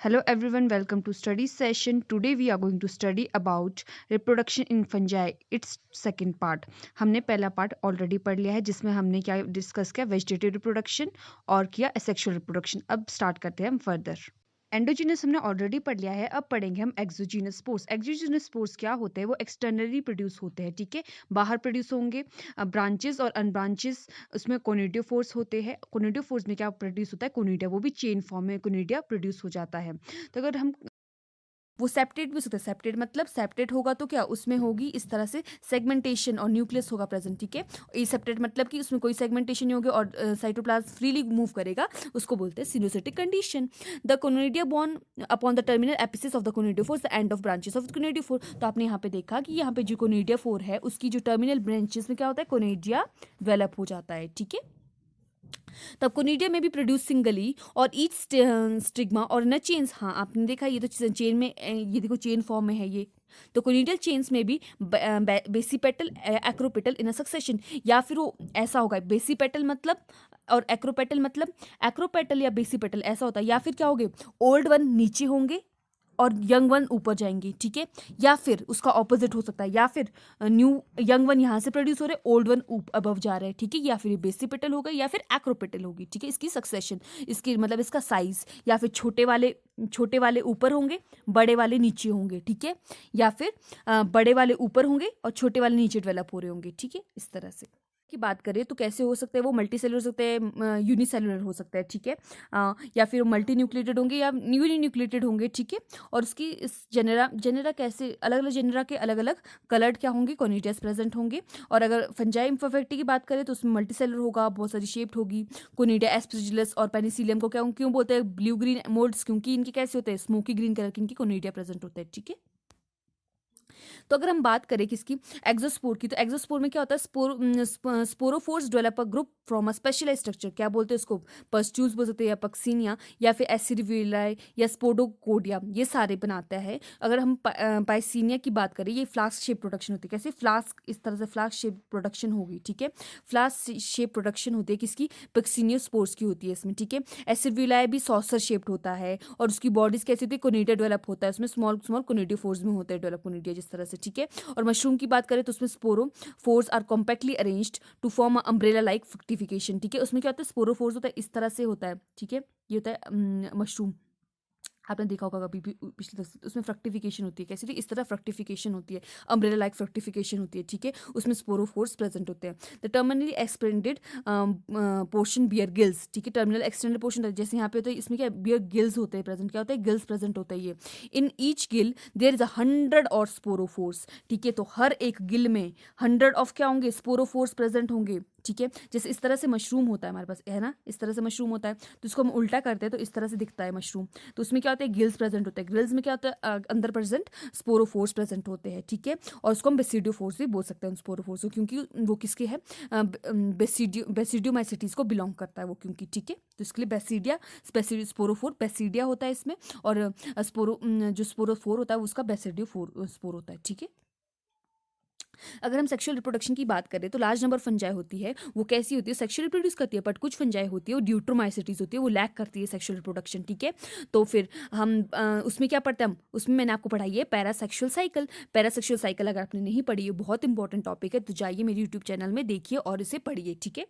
Hello everyone, welcome to study session. Today we are going to study about reproduction in fungi. Its second part. हमने पहला part already पढ़ लिया है जिसमें हमने क्या डिस्कस किया वेजिटेटिव रिप्रोडक्शन और किया एसेक्सुअल रिप्रोडक्शन. अब स्टार्ट करते हैं हम फर्दर. एंडोजीनस हमने ऑलरेडी पढ़ लिया है. अब पढ़ेंगे हम एक्सोजीनस स्पोर्स. एक्सोजीनस स्पोर्स क्या होते हैं? वो एक्सटर्नली प्रोड्यूस होते हैं. ठीक है, बाहर प्रोड्यूस होंगे. ब्रांचेस और अनब्रांचेस उसमें कोनिडियोफोर्स होते हैं. कोनिडियोफोर्स में क्या प्रोड्यूस होता है? कोनिडिया, वो भी चेन फॉर्म में कोनिडिया प्रोड्यूस हो जाता है. तो अगर हम वो सेप्टेट भी हो सकता है. सेप्टेट मतलब सेप्टेट होगा तो क्या उसमें होगी इस तरह से सेगमेंटेशन और न्यूक्लियस होगा प्रेजेंट. ठीक है, ये सेप्टेट मतलब कि उसमें कोई सेगमेंटेशन नहीं होगी और साइटोप्लाज्म फ्रीली मूव करेगा. उसको बोलते हैं सिनोसिटिक condition. The conidia borne upon the terminal apices of the conidiophore the end of branches of conidiophore. तो आपने यहाँ पे देखा कि यहाँ पे जो कोनिडियोफोर है उसकी जो टर्मिनल ब्रांचेस में क्या होता है? कोनिडिया डेवलप हो जाता है. ठीक है, तब कोनिडिया में भी प्रोड्यूस सिंगली और ईच स्टिग्मा और न चेन्स. हाँ, आपने देखा ये तो चेन में, ये देखो चेन फॉर्म में है ये. तो कोनिडियल चेन्स में भी बेसिपेटल एक्रोपेटल इन अ सक्सेशन. या फिर वो ऐसा होगा बेसिपेटल मतलब और एक्रोपेटल मतलब एक्रोपेटल या बेसिपेटल ऐसा होता है. या फिर क्या होंगे? ओल्ड वन नीचे होंगे और यंग वन ऊपर जाएंगे. ठीक है, या फिर उसका ऑपोजिट हो सकता है. या फिर न्यू यंग वन यहाँ से प्रोड्यूस हो रहे, ओल्ड वन अबव जा रहे हैं. ठीक है, या फिर ये बेसिपेटल होगा या फिर एक्रोपेटल होगी. ठीक है, इसकी सक्सेशन, इसकी मतलब इसका साइज. या फिर छोटे वाले ऊपर होंगे, बड़े वाले नीचे होंगे. ठीक है, या फिर बड़े वाले ऊपर होंगे और छोटे वाले नीचे डेवलप हो रहे होंगे. ठीक है, इस तरह से की बात करें तो कैसे हो सकते हैं? वो मल्टी सेलुलर हो सकते हैं, यूनिसेलुलर हो सकता है. ठीक है, या फिर मल्टी न्यूक्लिएटेड होंगे या न्यूली न्यूक्लिएटेड होंगे. ठीक है, और उसकी इस जेनेरा कैसे अलग अलग जेनेरा के अलग अलग कलर्ड क्या होंगे? कोनिडियस प्रेजेंट होंगे. और अगर फंजाई इम्परफेक्टी की बात करें तो उसमें मल्टी सेलुलर होगा, बहुत सारी शेप्ड होगी. कोनिडिया एस्परजिलस और पेनिसिलियम को क्या क्यों बोलते हैं ब्लू ग्रीन मोल्ड्स? क्योंकि इनके कैसे होते हैं? स्मोकी ग्रीन कलर के इनकी कोनिडिया प्रेजेंट होता है. ठीक है, तो अगर हम बात करें किसकी? एक्सोस्पोर की. तो एक्सोस्पोर में क्या होता है? Sporophores develop a group from a specialize structure. क्या बोलते हैं उसको? पस्ट्यूल्स बोल सकते हैं या पक्सिनिया या फिर एसिडिविलाई या स्पोडोकोडिया, ये सारे बनाता है. अगर हम पाइसिनिया की बात करें, ये फ्लास्क शेप प्रोडक्शन होती है. कैसे? फ्लास्क, इस तरह से फ्लास्क शेप प्रोडक्शन होगी. ठीक है, फ्लास्क शेप प्रोडक्शन होती है किसकी? पक्सिनियोस्पोर्स की होती है इसमें. ठीक है, एसिडिविलाई भी सॉसर शेप्ड होता है और उसकी बॉडीज कैसी होती है? कोनिडिया डेवलप होता है. उसमें स्मॉल स्मॉल कोनिडियोफोर्स में होते हैं डेवलप कोनिडिया जिस तरह से. ठीक है, और मशरूम की बात करें तो उसमें sporophores are compactly arranged to form umbrella like fructification. ठीक है, उसमें क्या होता है? स्पोरोफोर्स होता है, इस तरह से होता है. ठीक है, ये होता है मशरूम. आपने देखा होगा कभी भी पिछले उसमें फ्रक्टिफिकेशन होती है. कैसी थी? इस तरह फ्रक्टिफिकेशन होती है, अम्ब्रेला लाइक फ्रक्टिफिकेशन होती है. ठीक है, उसमें स्पोरोफोर्स प्रेजेंट होते हैं. The terminally extended portion Bear Grylls. ठीक है, टर्मिनल एक्सटेंडेड पोर्शन जैसे यहाँ पे होता है, इसमें क्या बियर गिल्स होते हैं प्रेजेंट. क्या होता है? गिल्स प्रेजेंट होता है ये. In each gill there is 100 और स्पोरोफोर्स. ठीक है, तो हर एक गिल में 100 ऑफ क्या होंगे? स्पोरोफोर्स प्रेजेंट होंगे. ठीक है, जैसे इस तरह से मशरूम होता है हमारे पास, है ना? इस तरह से मशरूम होता है, तो इसको हम उल्टा करते हैं तो इस तरह से दिखता है मशरूम. तो उसमें क्या होता है? गिल्स प्रेजेंट होते हैं. गिल्स में क्या होता है? अंदर प्रेजेंट स्पोरोफोर्स प्रेजेंट होते हैं. ठीक है, और उसको हम बेसिडियोफोर्स भी बोल सकते हैं स्पोरोफोर्स को, क्योंकि वो किसके है? बेसिडियोमाइसिटीज को बिलोंग करता है वो, क्योंकि. ठीक है, तो इसके लिए बेसिडिया स्पोरोफोर बेसिडिया होता है इसमें, और जो स्पोरोफोर होता है उसका बेसिडियो स्पोर होता है. ठीक है, अगर हम सेक्सुअल रिप्रोडक्शन की बात करें तो लार्ज नंबर फंजाई होती है. वो कैसी होती है? सेक्सुअल रिप्रोड्यूस करती है, बट कुछ फंजाई होती है वो ड्यूट्रोमाइसिटीज होती है, वो लैक करती है सेक्सुअल रिप्रोडक्शन. ठीक है, तो फिर हम उसमें क्या पढ़ते हैं? हम उसमें मैंने आपको पढ़ाई है पैरासेक्सुअल साइकिल. पैरासेक्सुअल साइकिल अगर आपने नहीं पढ़ी है, बहुत इंपॉर्टेंट टॉपिक है, तो जाइए मेरे यूट्यूब चैनल में देखिए और इसे पढ़िए. ठीक है,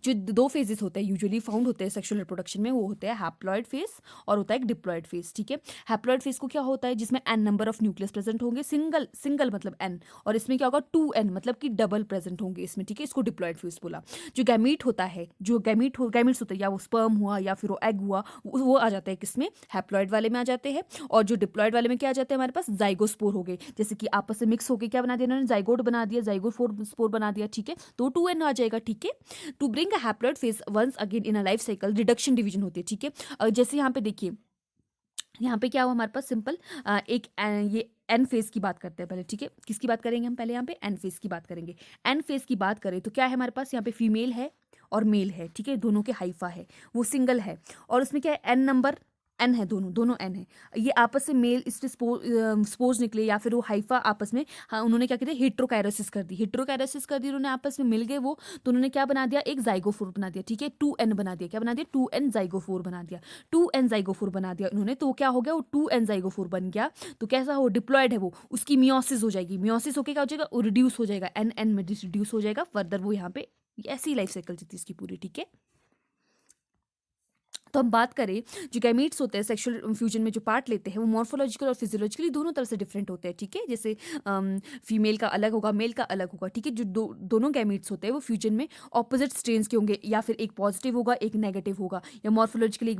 जो दो फेजेस होते हैं यूजुअली फाउंड होते हैं सेक्सुअल रिप्रोडक्शन में, वो होते हैं हैप्लॉइड फेज और होता है एक डिप्लॉइड फेज. ठीक है, हैप्लॉइड फेज को क्या होता है? जिसमें N number of nucleus present होंगे, सिंगल सिंगल मतलब एन, और इसमें क्या होगा? 2n मतलब कि डबल प्रेजेंट होंगे इसमें. ठीक है, इसको डिप्लॉइड फेज बोला. जो गैमीट होता है, जो गैमीट्स होता है, या वो स्पर्म हुआ या फिर वो एग हुआ, वो आ जाता है किसमें? हैप्लॉइड वाले में आ जाते हैं. और जो डिप्लॉइड वाले में क्या आ जाते हैं? हमारे पास जाइगोस्पोर हो गए, जैसे कि आपस में मिक्स होकर क्या बना दिया इन्होंने? जाइगोट बना दिया, जाइगोट स्पोर बना दिया. ठीक है, तो 2n आ जाएगा. ठीक है, to bring a haploid phase once again in a life cycle reduction division होती है. ठीक है, जैसे यहाँ पे देखिए, यहाँ पे क्या हुआ हमारे पास? सिंपल ये एन फेज की बात करते हैं पहले. ठीक है, किसकी बात करेंगे हम? पहले यहाँ पे एन फेज की बात करेंगे. एन फेज की बात करें तो क्या है हमारे पास? यहाँ पे फीमेल है और मेल है. ठीक है, दोनों के हाइफा है, वो सिंगल है, और उसमें क्या है? एन नंबर एन है, दोनों दोनों एन है। ये आपस में मेल इससे स्पोर्स निकले या फिर वो हाइफा आपस में, हाँ, उन्होंने क्या किया, हेट्रोकायरोसिस कर दी, हेट्रोकायरोसिस कर दी उन्होंने, आपस में मिल गए वो, तो उन्होंने क्या बना दिया, एक जाइगोफोर बना दिया, ठीक है, 2n बना दिया, क्या बना दिया, 2n जाइगोफोर बना दिया, 2n जाइगोफोर बना दिया उन्होंने, तो क्या हो गया, वो 2n जाइगोफोर बन गया। तो कैसा हो, डिप्लॉयड है वो, उसकी मियोसिस हो जाएगी, मियोसिस होके क्या हो जाएगा, वो रिड्यूस हो जाएगा, एन एन में रिड्यूस हो जाएगा फर्दर, वो यहाँ पे ऐसी लाइफ साइकिल थी इसकी पूरी, ठीक है। तो हम बात करें, जो गैमीट्स होते हैं सेक्सुअल फ्यूजन में जो पार्ट लेते हैं, वो मॉर्फोलॉजिकल और फिजियोलॉजिकली दोनों तरह से डिफरेंट होते हैं, ठीक है। जैसे फीमेल का अलग होगा, मेल का अलग होगा, ठीक है। जो दोनों गैमीट्स होते हैं वो फ्यूजन में ऑपोजिट स्ट्रेन्स के होंगे, या फिर एक पॉजिटिव होगा एक नेगेटिव होगा, या मॉर्फोलॉजिकली एक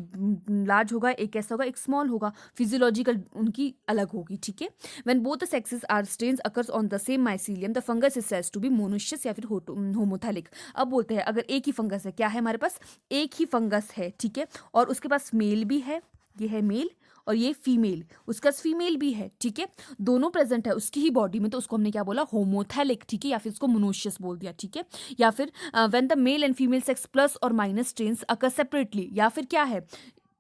लार्ज होगा एक कैसा होगा, एक स्मॉल होगा, फिजियोलॉजिकल उनकी अलग होगी, ठीक है। When both the sexes are strains occurs on the same mycelium, the fungus is said to be monoecious या फिर होमोथैलिक। अब बोलते हैं अगर एक ही फंगस है, क्या है हमारे पास, एक ही फंगस है, ठीक है, और उसके पास मेल भी है, ये है मेल, और ये फीमेल, उसका फीमेल भी है, ठीक है, दोनों प्रेजेंट है उसकी ही बॉडी में, तो उसको हमने क्या बोला, होमोथैलिक, ठीक है, या फिर उसको मोनोशियस बोल दिया, ठीक है। या फिर when the male and female sex plus और माइनस स्ट्रेन्स अकर सेपरेटली, या फिर क्या है,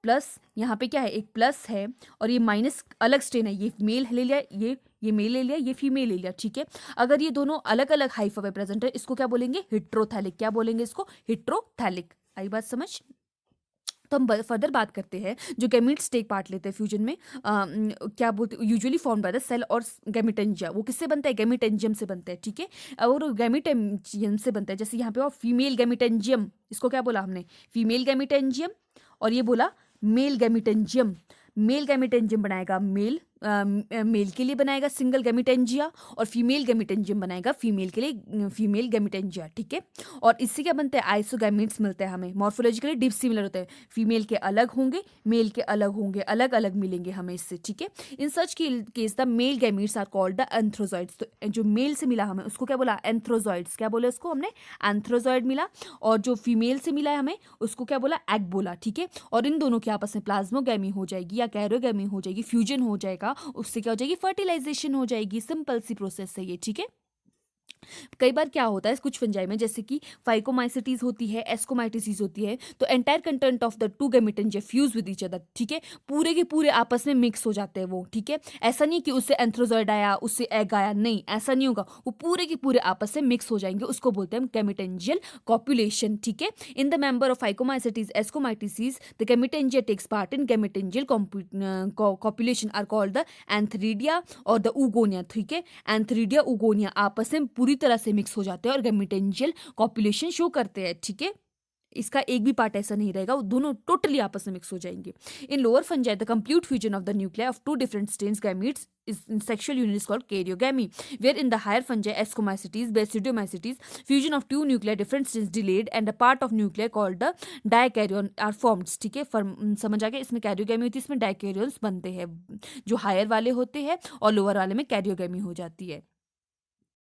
प्लस, यहाँ पे क्या है, एक प्लस है और ये माइनस अलग स्ट्रेन है, ये मेल ले लिया, ये मेल ले लिया, ये फीमेल ले लिया, ठीक है। अगर ये दोनों अलग अलग हाइफा में प्रेजेंट है, इसको क्या बोलेंगे, हिट्रोथैलिक, क्या बोलेंगे इसको, हिट्रोथैलिक। आई बात समझ। तो हम फर्दर बात करते हैं, जो गैमीट्स टेक पार्ट लेते हैं फ्यूजन में, क्या बोलते हैं, usually form by the cell और गैमीटेंजिया, वो किससे बनता है, गैमीटेंजियम से बनता है, ठीक है। और गैमीटेंजियम से बनता है, जैसे यहाँ पे और फीमेल गैमीटेंजियम, इसको क्या बोला हमने, फीमेल गैमीटेंजियम, और ये बोला मेल गैमीटेंजियम। मेल गैमीटेंजियम बनाएगा मेल, मेल के लिए बनाएगा सिंगल गैमीटेंजिया, और फीमेल गैमीटेंजियम बनाएगा फीमेल के लिए फीमेल गैमीटेंजिया, ठीक है। और इससे क्या बनते हैं, आइसोगैमीट्स मिलते हैं हमें, मॉर्फोलॉजिकली डिप सिमिलर होते हैं, फीमेल के अलग होंगे, मेल के अलग होंगे, अलग अलग मिलेंगे हमें इससे, ठीक है। In such case the male gametes are called the antherozoids. तो जो मेल से मिला हमें उसको क्या बोला, एंथ्रोजॉइड्स, क्या बोले उसको हमने, एंथ्रोजॉइड मिला, और जो फीमेल से मिला है हमें उसको क्या बोला, एग बोला, ठीक है। और इन दोनों के आपस में प्लाज्मोगैमी हो जाएगी या कैरोगैमी हो जाएगी, फ्यूजन हो जाएगा, उससे क्या हो जाएगी, फर्टिलाइजेशन हो जाएगी, सिंपल सी प्रोसेस है ये, ठीक है। कई बार क्या होता है कुछ फंजाई में, जैसे कि फाइकोमाइसिटीज होती है, एस्कोमाइटिसीज होती है, तो entire content of the two gametangia fuse with each other, ठीक है, पूरे के पूरे आपस में मिक्स हो जाते हैं वो, ठीक है। ऐसा नहीं कि उससे एंथ्रोजॉइड आया उससे एग आया, नहीं, ऐसा नहीं होगा, वो पूरे के पूरे आपस में मिक्स हो जाएंगे, उसको बोलते हैं गैमेटेंजियल कॉपुलेशन, ठीक है। In the member of phycomycetes ascomycetes the gametangia takes part in gametangial copulation are called the antheridia और द ऊगोनिया, ठीक है। एंथरीडिया ऊगोनिया आपस में पूरी तरह से मिक्स हो जाते हैं और गैमेटेंजियल कॉपुलेशन शो करते हैं, ठीक है। इसका एक भी पार्ट ऐसा नहीं रहेगा, वो दोनों टोटली आपस में मिक्स हो जाएंगे। In lower fungi the complete fusion of the nuclei of two different strains gametes is in sexual union is called karyogamy, where in the higher fungi ascomycetes basidiomycetes fusion of two nuclei different strains delayed and a part of nuclei called the dikaryon are formed, ठीक है। समझ आ गया, इसमें karyogamy होती है, इसमें डाइकैरियंस बनते हैं, जो हायर वाले होते हैं और लोअर वाले में कैरियोगैमी हो जाती है।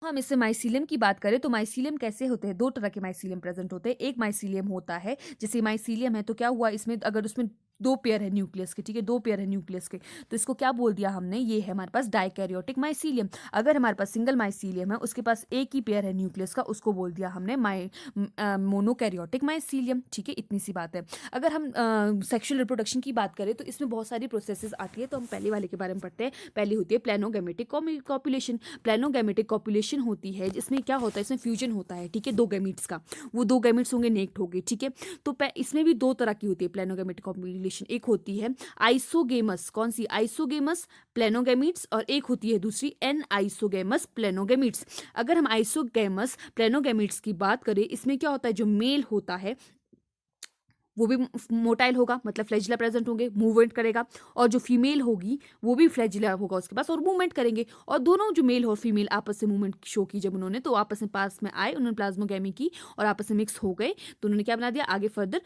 हम इससे माइसीलियम की बात करें तो माइसीलियम कैसे होते हैं, दो तरह के माइसीलियम प्रेजेंट होते हैं। एक माइसीलियम होता है, जैसे माइसीलियम है तो क्या हुआ, इसमें अगर उसमें दो पेयर है न्यूक्लियस के, ठीक है, दो पेयर है न्यूक्लियस के, तो इसको क्या बोल दिया हमने, ये है हमारे पास डाइकैरियोटिक माइसीलियम। अगर हमारे पास सिंगल माइसीलियम है, उसके पास एक ही पेयर है न्यूक्लियस का, उसको बोल दिया हमने मोनोकैरियोटिक माइसीलियम, ठीक है, इतनी सी बात है। अगर हम सेक्सुअल रिप्रोडक्शन की बात करें तो इसमें बहुत सारी प्रोसेसेस आती है, तो हम पहले वाले के बारे में पढ़ते हैं। पहली होती है प्लेनोगैमेटिक कॉपुलेशन। प्लेनोगैमेटिक कॉपुलेशन होती है जिसमें क्या होता है, इसमें फ्यूजन होता है, ठीक है, दो गैमीट्स का, वो दो गैमीट्स होंगे नेक्ट होंगे, ठीक है। तो इसमें भी दो तरह की होती है प्लेनोगैमेटिक कॉपुलेशन, एक होती है आइसोगेमस, कौन सी, आइसोगेमस प्लेनोगैमीट्स, और एक होती है दूसरी एन आइसोगेमस प्लेनोगैमीट्स। अगर हम आइसोगेमस प्लेनोगैमीट्स की बात करें, इसमें क्या होता है, जो मेल होता है वो भी मोटाइल होगा, मतलब फ्लैजिला प्रेजेंट होंगे, मूवमेंट करेगा, और जो फीमेल होगी वो भी फ्लैजिला होगा उसके पास और मूवमेंट करेंगे, और दोनों जो मेल और फीमेल आपस से मूवमेंट शो की जब उन्होंने, तो आपस में पास में आए, उन्होंने प्लाज्मोगैमी की और आपस में मिक्स हो गए, तो उन्होंने क्या बना दिया, आगे फर्दर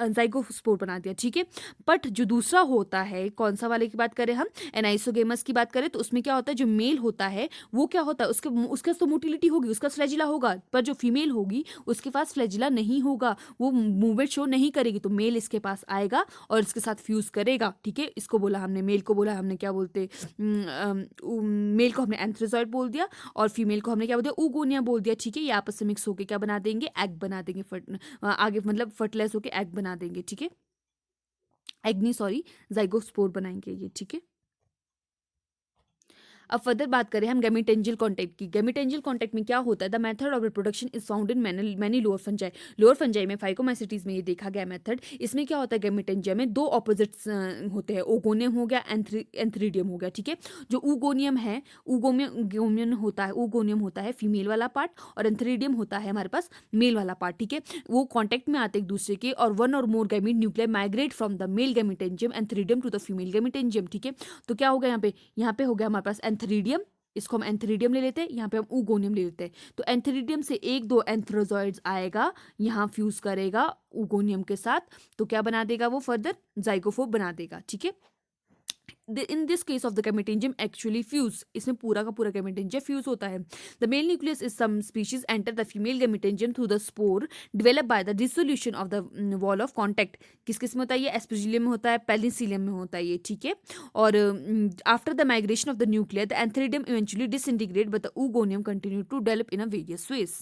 जाइगोस्पोर बना दिया, ठीक है। बट जो दूसरा होता है, कौन सा वाले की बात करें हम, एनाइसोगेमस की बात करें, तो उसमें क्या होता है, जो मेल होता है वो क्या होता है, उसके तो मोटिलिटी होगी, उसका फ्लैजिला होगा, पर जो फीमेल होगी उसके पास फ्लैजिला नहीं होगा, वो मूवमेंट शो नहीं करेगी, तो मेल इसके पास आएगा और इसके साथ फ्यूज करेगा, ठीक है। इसको बोला हमने, मेल को बोला हमने क्या बोलते, मेल को हमने एंथ्रोजॉइड बोल दिया और फीमेल को हमने क्या बोल दिया, ऊगोनिया बोल दिया, ठीक है। ये आपस में मिक्स होकर क्या बना देंगे, एग बना देंगे, आगे मतलब फर्टिलाइज होकर एग बना देंगे, ठीक है। जाइगोस्पोर बनाएंगे ये, ठीक है। अब फर्दर बात करें हम गैमीटेंजियल कॉन्टैक्ट की। गैमीटेंजियल कॉन्टैक्ट में क्या होता है, the method of reproduction is found in many lower fungi. Lower fungi में फाइकोमाइसिटीज में ये देखा गया मेथड। इसमें क्या होता है, गैमीटेंजिया में दो ऑपोजिट्स होते हैं, ओगोनियम हो गया, एंथ्रीडियम हो गया, ठीक है। जो ऊगोनियम है, ऊगोनियम होता है फीमेल वाला पार्ट, और एंथ्रीडियम होता है हमारे पास मेल वाला पार्ट, ठीक है। वो कॉन्टैक्ट में आते एक दूसरे के, और वन और more gamete nuclear migrate from the male gametangium antheridium to the female gametangium, ठीक है। तो क्या हो गया यहाँ पे हो गया हमारे पास एंथ्रीडियम, इसको हम एंथ्रीडियम ले लेते हैं, यहाँ पे हम ऊगोनियम ले लेते हैं। तो एंथ्रीडियम से एक दो एंथ्रोजॉइड्स आएगा, यहाँ फ्यूज करेगा ऊगोनियम के साथ, तो क्या बना देगा वो, फर्दर जाइगोफोब बना देगा, ठीक है। In this case of the gametangium actually fuse, इसमें पूरा का पूरा गैमेटेंजियम फ्यूज होता है। The male nucleus is some species enter the female gametangium through the spore develop by the dissolution of the wall of contact. किस किस में होता है ये, एस्पेजिलियम में होता है, पेनिसिलियम में होता है ये, ठीक है। और after the migration of the nuclear the antheridium eventually disintegrate but the oogonium continue to develop in a various ways.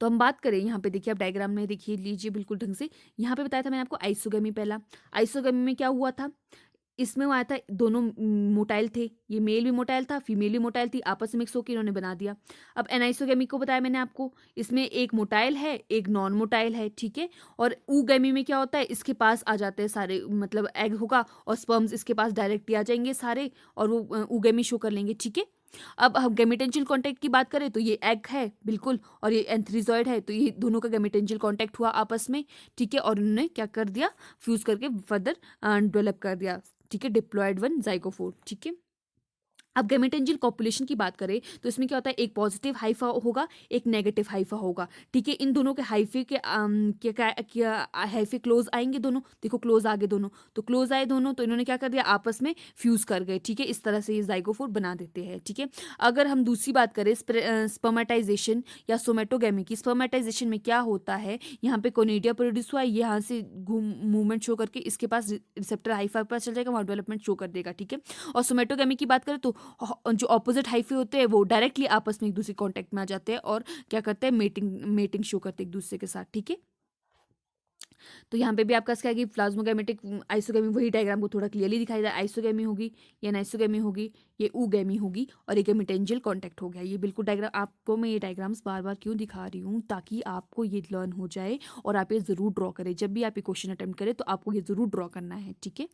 तो हम बात करें यहाँ पे, देखिए आप डायग्राम में देखिए लीजिए बिल्कुल ढंग से। यहाँ पे बताया था मैंने आपको आइसोगेमी, पहला आइसोगेमी में क्या हुआ था, इसमें वो आया था दोनों मोटाइल थे, ये मेल भी मोटाइल था, फीमेल भी मोटाइल थी, आपस में मिक्स होकर इन्होंने बना दिया। अब एनाइसोगेमी को बताया मैंने आपको, इसमें एक मोटाइल है एक नॉन मोटाइल है, ठीक है। और ऊगेमी में क्या होता है, इसके पास आ जाते हैं सारे, मतलब एग होगा और स्पर्म्स इसके पास डायरेक्टली आ जाएंगे सारे, और वो ऊगेमी शो कर लेंगे, ठीक है। अब हम गैमेटेंजियल कॉन्टैक्ट की बात करें तो ये एग है बिल्कुल, और ये एंथ्रीजॉइड है, तो ये दोनों का गैमेटेंजियल कॉन्टैक्ट हुआ आपस में, ठीक है। और उन्होंने क्या कर दिया, फ्यूज करके फर्दर डेवलप कर दिया, ठीक है, डिप्लॉयड वन जाइगोफोर, ठीक है। अब गैमेटेंजियल कॉपुलेशन की बात करें तो इसमें क्या होता है, एक पॉजिटिव हाइफा होगा, एक नेगेटिव हाइफा होगा, ठीक है। इन दोनों के हाइफे के क्या हाइफे क्लोज आएंगे दोनों, देखो क्लोज आगे दोनों, तो क्लोज आए दोनों, तो इन्होंने क्या कर दिया, आपस में फ्यूज कर गए, ठीक है। इस तरह से ये जाइगोफोर बना देते हैं, ठीक है। अगर हम दूसरी बात करें स्पर्मेटाइजेशन या सोमेटोगेमी की, स्पर्मेटाइजेशन में क्या होता है, यहाँ पे कोनिडिया प्रोड्यूस हुआ, यहाँ से मूवमेंट शो करके इसके पास रिसेप्टर हाइफा पास चल जाएगा, वहाँ डेवलपमेंट शो कर देगा, ठीक है। और सोमेटोगेमी की बात करें तो जो ऑपोजिट हाइफे होते हैं वो डायरेक्टली आपस में एक दूसरे कांटेक्ट में आ जाते हैं और क्या करते हैं, मेटिंग शो करते हैं एक दूसरे के साथ, ठीक है। तो यहाँ पे भी आपका क्या है कि प्लाज्मोगैमेटिक आइसोगेमी, वही डायग्राम को थोड़ा क्लियरली दिखाई दे, आइसोगेमी होगी, ये एनाइसोगेमी होगी, ये ऊगेमी होगी, और एक गैमेटेंजियल कांटेक्ट हो गया। ये बिल्कुल डायग्राम आपको मैं ये डायग्राम्स बार बार क्यों दिखा रही हूँ, ताकि आपको ये लर्न हो जाए और आप ये जरूर ड्रॉ करें, जब भी आप ये क्वेश्चन अटेम्प्ट करें तो आपको ये जरूर ड्रॉ करना है, ठीक है।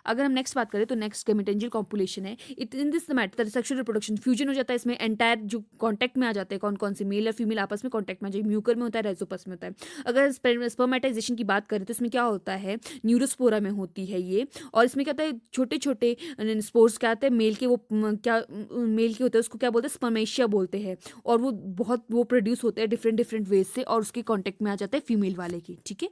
अगर हम नेक्स्ट बात करें तो नेक्स्ट गैमेटेंजियल कॉपुलेशन है। It in this matter sexual reproduction fusion हो जाता है, इसमें एंटायर जो कांटेक्ट में आ जाते हैं, कौन कौन से मेल और फीमेल आपस में कांटेक्ट में आ जाए, म्यूकर में होता है, राइजोपस में होता है। अगर स्पर्मेटाइजेशन की बात करें तो इसमें क्या होता है, न्यूरोस्पोरा में होती है ये, और इसमें क्या होता है, छोटे छोटे स्पोर्स क्या आते हैं, मेल के, वो क्या मेल के होते हैं, उसको क्या बोलते हैं, स्पर्मेशिया बोलते हैं, और वो बहुत वो प्रोड्यूस होते हैं डिफरेंट डिफरेंट वेज से, और उसके कॉन्टेक्ट में आ जाता है फीमेल वाले की, ठीक है।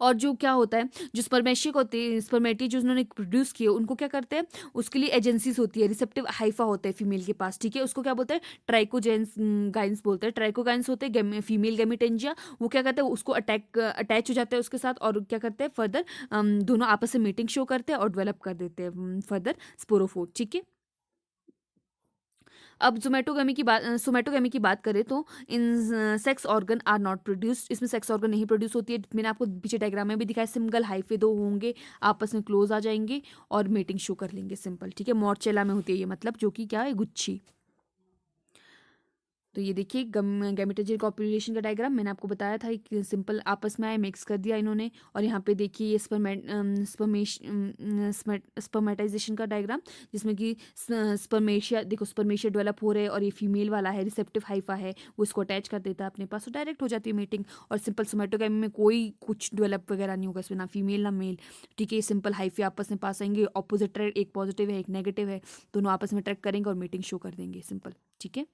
और जो क्या होता है, जो स्पर्मेशिक होते हैं, स्पर्मेटी जो उन्होंने प्रोड्यूस किए, उनको क्या करते हैं, उसके लिए एजेंसीज होती है, रिसेप्टिव हाइफा होते हैं फीमेल के पास, ठीक है। उसको क्या बोलते हैं, ट्राइकोजेंस गाइन्स बोलते हैं, ट्राइकोगाइन्स होते हैं फीमेल गैमेटेंजिया। वो क्या करते हैं, उसको अटैच हो जाते हैं उसके साथ, और क्या करते हैं फर्दर दोनों आपस में मीटिंग शो करते हैं और डेवलप कर देते हैं फर्दर स्पोरोफोर, ठीक है। अब सोमेटोगेमी की बात करें तो in sex organ are not produced, इसमें सेक्स ऑर्गन नहीं प्रोड्यूस होती है। मैंने आपको पीछे डायग्राम में भी दिखाया, सिंगल हाइफे दो होंगे, आपस में क्लोज आ जाएंगे और मेटिंग शो कर लेंगे, सिंपल, ठीक है। मॉर्चेला में होती है ये, मतलब जो कि क्या है, गुच्छी। तो ये देखिए गैमेटेंजियल कॉपुलेशन का डायग्राम मैंने आपको बताया था, एक सिंपल आपस में आए, मिक्स कर दिया इन्होंने, और यहाँ पे देखिए ये स्पर्मेटाइजेशन का डायग्राम, जिसमें कि स्पर्मेशिया, देखो स्पर्मेशिया डेवलप हो रहे हैं, और ये फीमेल वाला है, रिसेप्टिव हाइफा है, वो इसको अटैच कर देता है अपने पास, तो डायरेक्ट हो जाती है मीटिंग। और सिंपल सोमेटोगेमी में कोई कुछ डेवलप वगैरह नहीं होगा, इसमें ना फीमेल ना मेल, ठीक है। सिंपल हाइफे आपस में पास आएंगे, ऑपोजिट, एक पॉजिटिव है एक नेगेटिव है, दोनों आपस में ट्रैक करेंगे और मीटिंग शो कर देंगे, सिंपल, ठीक है।